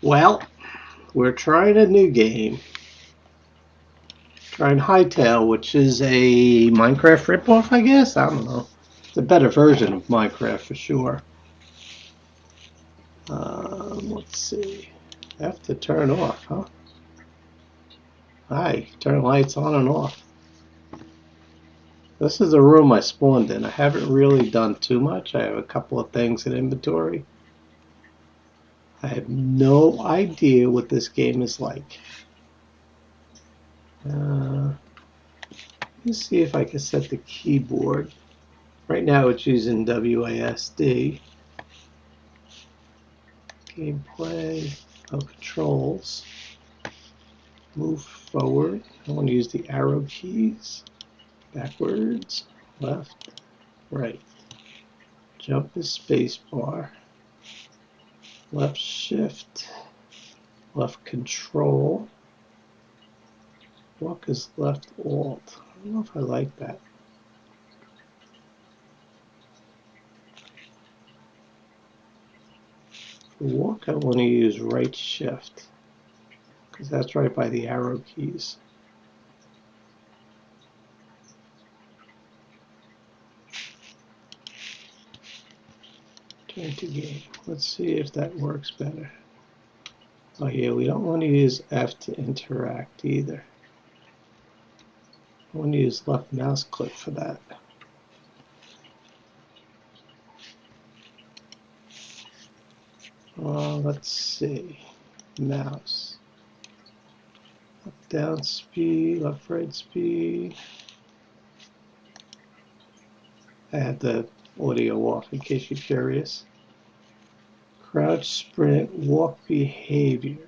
Well, we're trying a new game. Trying Hytale, which is a Minecraft ripoff, I guess? I don't know. It's a better version of Minecraft for sure. Let's see. I have to turn off, huh? Hi, turn lights on and off. This is a room I spawned in. I haven't really done too much. I have a couple of things in inventory. I have no idea what this game is like. Let's see if I can set the keyboard. Right now it's using WASD. Gameplay, no controls. Move forward. I want to use the arrow keys. Backwards, left, right. Jump is spacebar. Left shift. Left control. Walk is left alt. I don't know if I like that. For walk, I want to use right shift because that's right by the arrow keys. Turn to game. Let's see if that works better. Oh yeah, we don't want to use F to interact either. I want to use left mouse click for that. Let's see. Mouse. Up down speed, left right speed. I had the audio off in case you're curious. Crouch, sprint, walk behavior.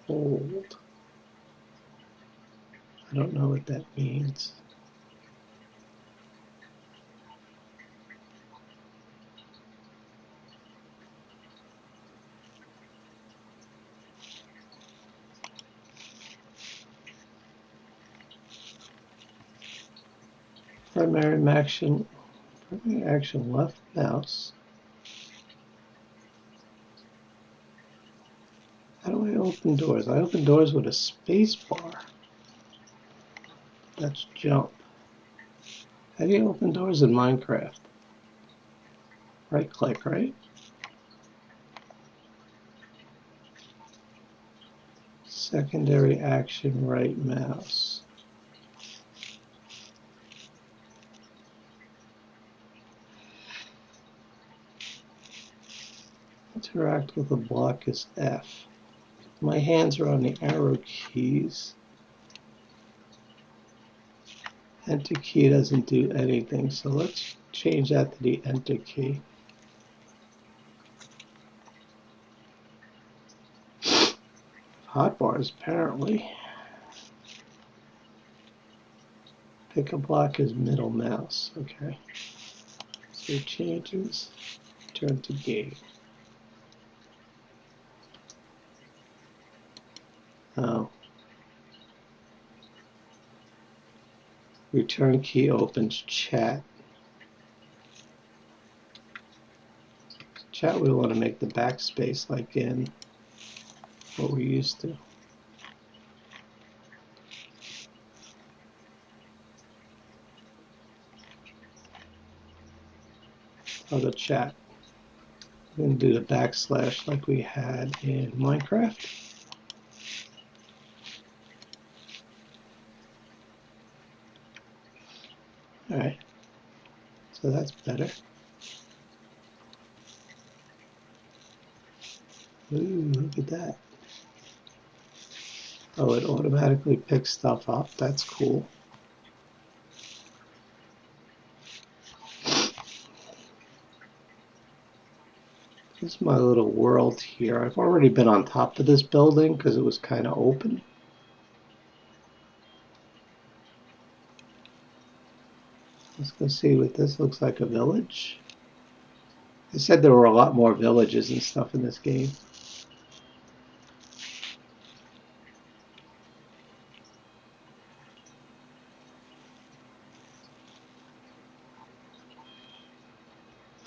Hold. I don't know what that means. Primary action left mouse. How do I open doors? I open doors with a space bar. That's jump. How do you open doors in Minecraft? Right click, right? Secondary action, right mouse. Interact with a block is F. My hands are on the arrow keys. Enter key doesn't do anything, so let's change that to the enter key. Hotbars, apparently. Pick a block is middle mouse, okay. So changes, turn to game. Oh. Return key opens chat. Chat we want to make the backspace like in what we're used to. Other chat. We're going to do the backslash like we had in Minecraft. Alright, so that's better. Ooh, look at that. Oh, it automatically picks stuff up. That's cool. This is my little world here. I've already been on top of this building because it was kind of open. Let's go see what this looks like, a village. I said there were a lot more villages and stuff in this game.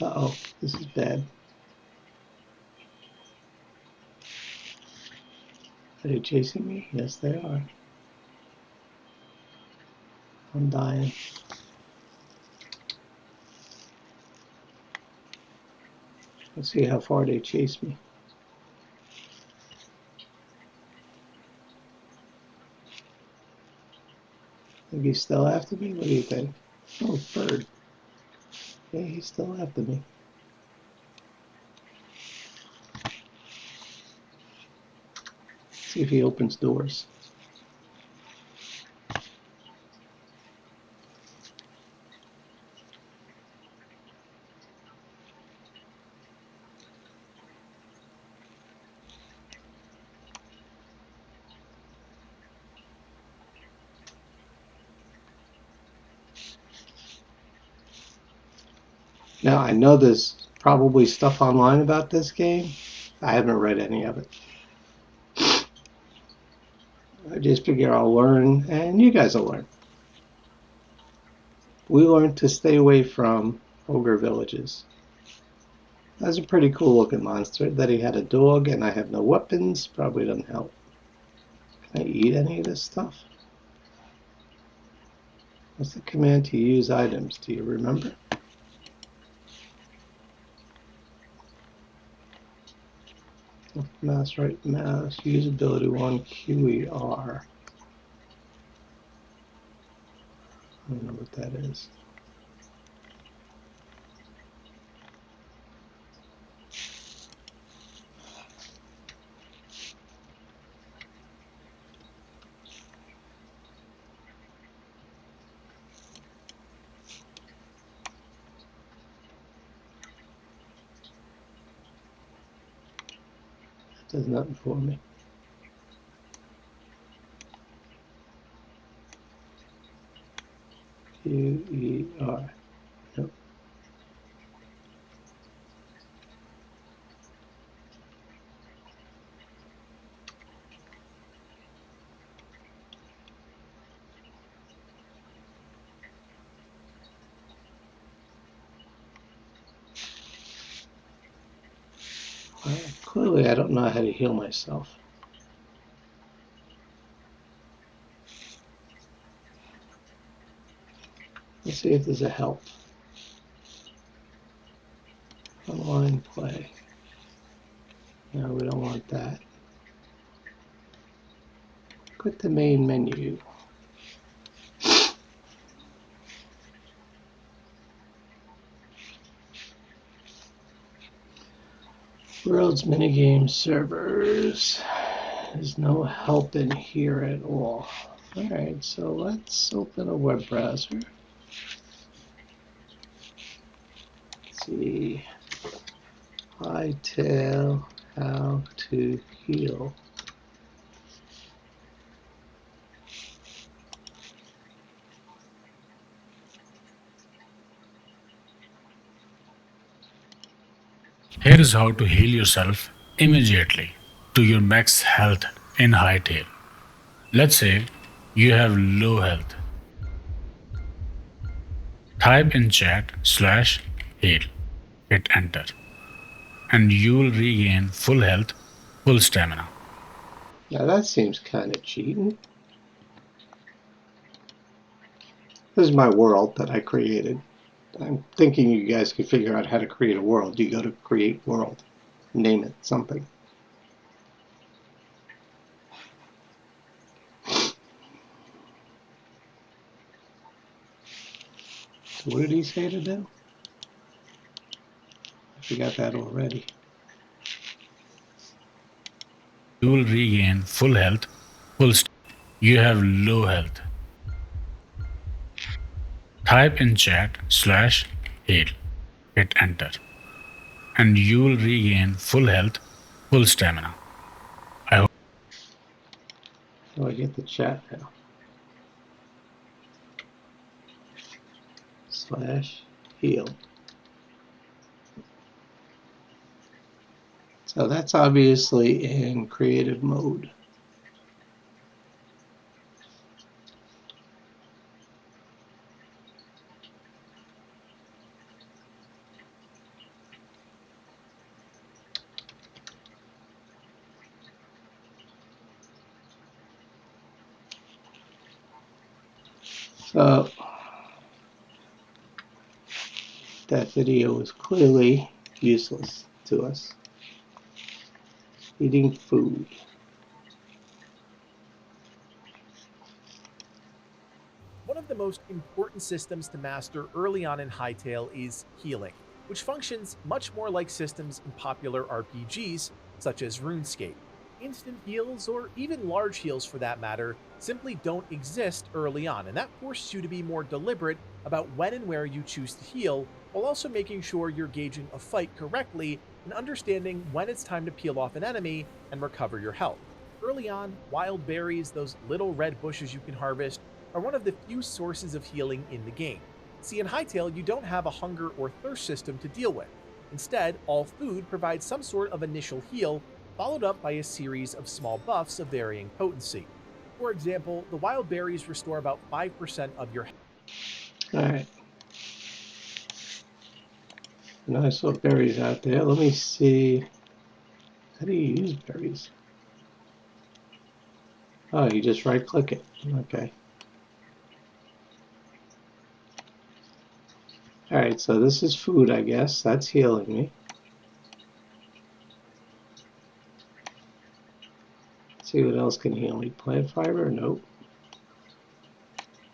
Uh-oh, this is bad. Are they chasing me? Yes, they are. I'm dying. Let's see how far they chase me. Think he's still after me? What do you think? Oh, bird. Yeah, he's still after me. See if he opens doors. Now, I know there's probably stuff online about this game. I haven't read any of it. I just figure I'll learn, and you guys will learn. We learned to stay away from ogre villages. That's a pretty cool looking monster. That he had a dog and I have no weapons probably doesn't help. Can I eat any of this stuff? What's the command to use items? Do you remember? Left mouse, right mouse, usability 1, QER. I don't know what that is. It does nothing for me. QER. Nope. Clearly I don't know how to heal myself. Let's see if there's a help. Online play. No, we don't want that. Quit the main menu. World's minigame servers. There's no help in here at all. Alright, so let's open a web browser. Let's see. Hytale, how to heal. Here is how to heal yourself immediately to your max health in Hytale. Let's say you have low health. Type in chat slash heal. Hit enter. And you will regain full health, full stamina. Now that seems kind of cheating. This is my world that I created. I'm thinking you guys can figure out how to create a world. You go to create world, name it something. So what did he say to do? I forgot that already. You will regain full health, full stamina. You have low health. Type in chat slash heal. Hit enter. And you will regain full health, full stamina. I hope. So I get the chat now. Slash heal. So that's obviously in creative mode. So that video is clearly useless to us. Eating food. One of the most important systems to master early on in Hytale is healing, which functions much more like systems in popular RPGs such as RuneScape. Instant heals, or even large heals for that matter, simply don't exist early on, and that forces you to be more deliberate about when and where you choose to heal, while also making sure you're gauging a fight correctly and understanding when it's time to peel off an enemy and recover your health. Early on, wild berries, those little red bushes you can harvest, are one of the few sources of healing in the game. See, in Hytale, you don't have a hunger or thirst system to deal with. Instead, all food provides some sort of initial heal, followed up by a series of small buffs of varying potency. For example, the wild berries restore about 5% of your. Alright. Now I saw berries out there. Let me see. How do you use berries? Oh, you just right click it. Okay. Alright, so this is food, I guess. That's healing me. Let's see what else can heal me. Plant fiber? Nope.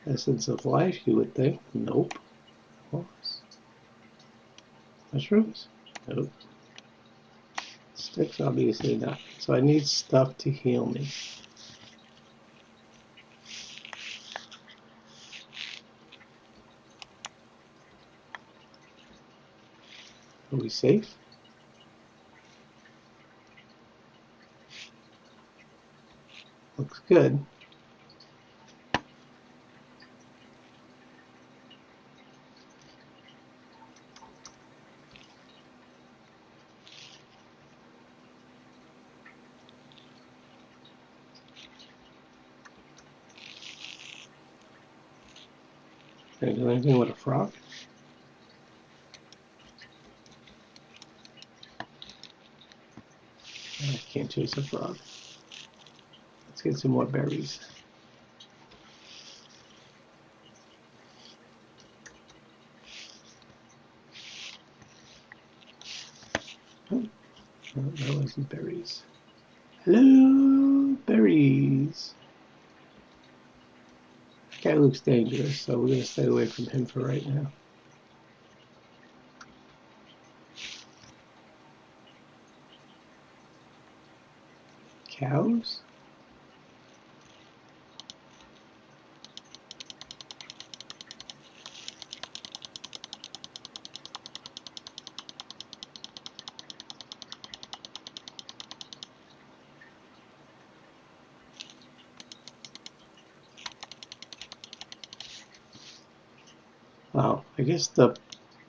Essence of life, you would think. Nope. Mushrooms? Nope. Sticks, obviously not. So I need stuff to heal me. Are we safe? Looks good. Can I do anything with a frog? I can't chase a frog. Let's get some more berries. Oh, no, that wasn't berries. Hello, berries. That guy looks dangerous, so we're going to stay away from him for right now. Cows? Oh, I guess the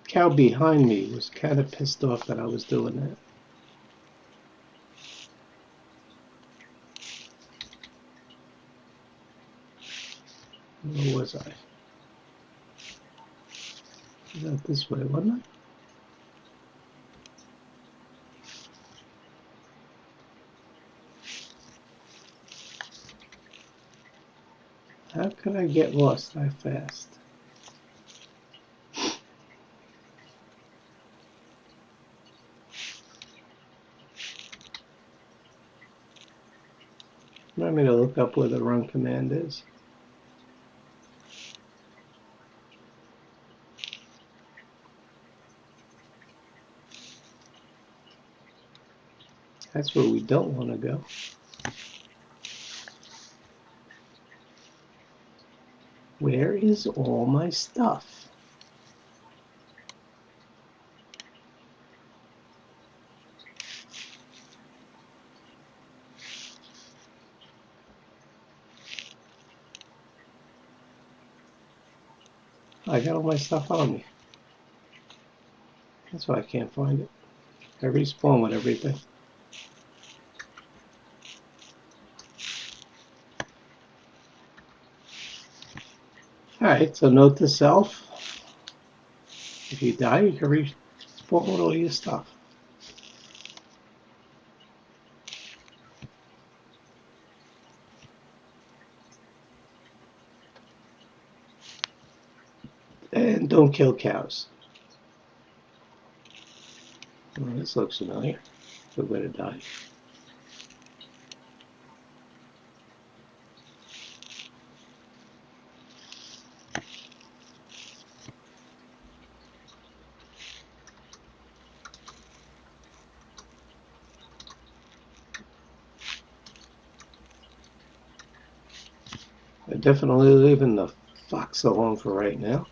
cow behind me was kind of pissed off that I was doing that. Where was I? Was that this way, wasn't I? How could I get lost that fast? Remind me to look up where the run command is. That's where we don't want to go. Where is all my stuff? I got all my stuff on me. That's why I can't find it. I respawn with everything. Alright, so note to self. If you die, you can respawn with all your stuff. don't kill cows. Well, this looks familiar. Good way to die. I'm definitely leaving the fox alone for right now.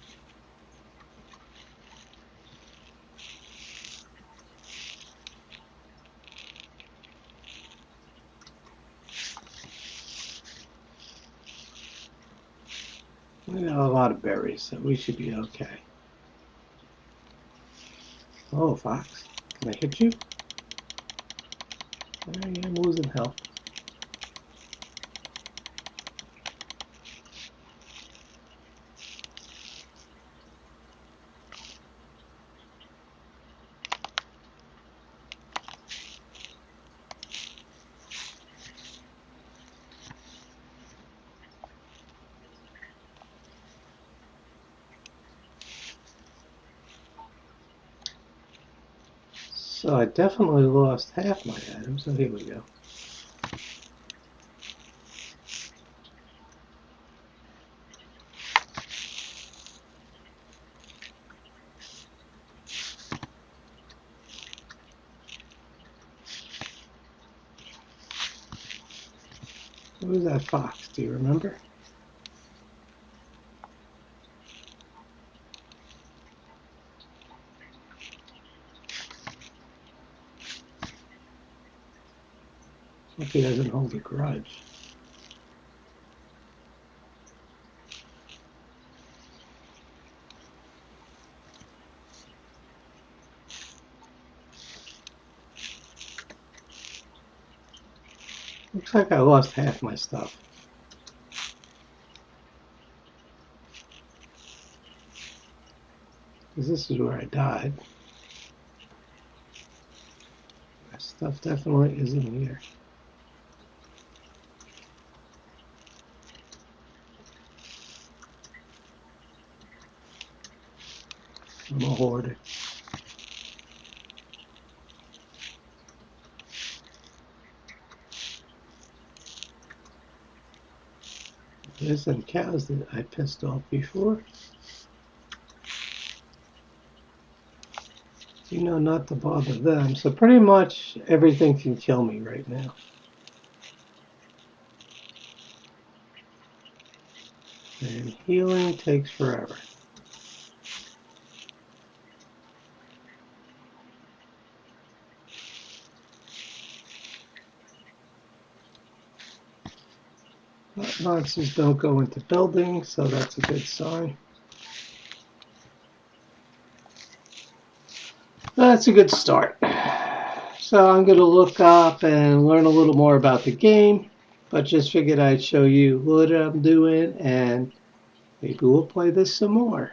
We got a lot of berries, so we should be okay. Oh, fox. Can I hit you? I am losing health. So I definitely lost half my items, so here we go. Who was that fox? Do you remember? Hope he doesn't hold a grudge. Looks like I lost half my stuff. Because this is where I died. My stuff definitely isn't here. I'm a hoarder. There's some cows that I pissed off before. You know not to bother them. So pretty much everything can kill me right now. And healing takes forever. Monsters don't go into buildings, so that's a good sign. That's a good start. So I'm going to look up and learn a little more about the game, but just figured I'd show you what I'm doing and maybe we'll play this some more.